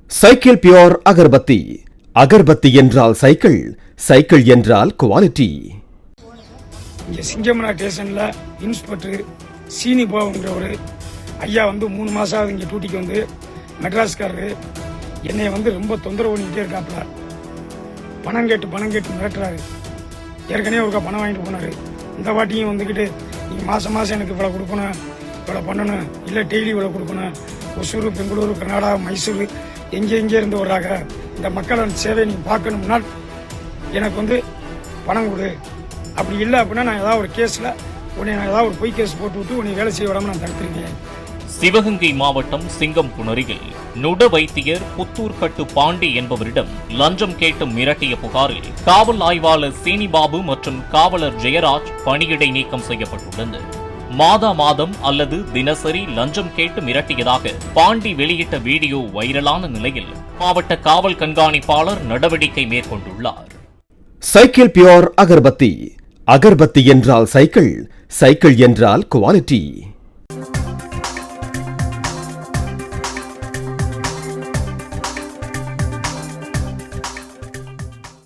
Cycle pure agarbatti. Agarbatti என்றால் cycle, cycle என்றால் quality. இங்கே சிங்கமனா ஸ்டேஷனில் இன்ஸ்பெக்டர் சீனி பாபுங்கிறவர் ஐயா 3 மாதம் ஆகுது இங்கே டியூட்டிக்கு மெட்ராஸ்காரரு என்னை ரொம்ப தொந்தரவு பண்ணிக்கிட்டே இருக்காப்புல. பணம் கேட்டு மிரட்டுறாரு. ஏற்கனவே ஒருக்கா பணம் வாங்கிட்டு போனார். இந்த வாட்டியும் வந்துக்கிட்டு நீங்கள் மாதம் எனக்கு இவ்வளோ கொடுக்கணும், இவ்வளோ பண்ணணும், இல்லை டெய்லி இவ்வளோ கொடுக்கணும். ஒசூர், பெங்களூரு, கர்நாடகா, மைசூர் எங்கே இருந்து வர்றாங்க. இந்த மக்களின் சேவை நீங்கள் பார்க்கணும்னா எனக்கு பணம் கொடு. அப்படி இல்லை அப்படின்னா நான் ஏதாவது ஒரு கேஸில் உன்னை ஏதாவது ஒரு பொய் கேஸ் போட்டு விட்டு உன்னை வேலை செய்ய விடாமல் நான் தடுத்திருக்கேன். சிவகங்கை மாவட்டம் சிங்கம்புணரியில் நுட வைத்தியர் புத்தூர்கட்டு பாண்டி என்பவரிடம் லஞ்சம் கேட்டு மிரட்டிய புகாரில் காவல் ஆய்வாளர் சீனிபாபு மற்றும் காவலர் ஜெயராஜ் பணியிடை நீக்கம் செய்யப்பட்டுள்ளது. மாதம் அல்லது தினசரி லஞ்சம் கேட்டு மிரட்டியதாக பாண்டி வெளியிட்ட வீடியோ வைரலான நிலையில் மாவட்ட காவல் கண்காணிப்பாளர் நடவடிக்கை மேற்கொண்டுள்ளார். Cycle pure agarbatti. அகர்பத்தி என்றால் சைக்கிள், சைக்கிள் என்றால் குவாலிட்டி.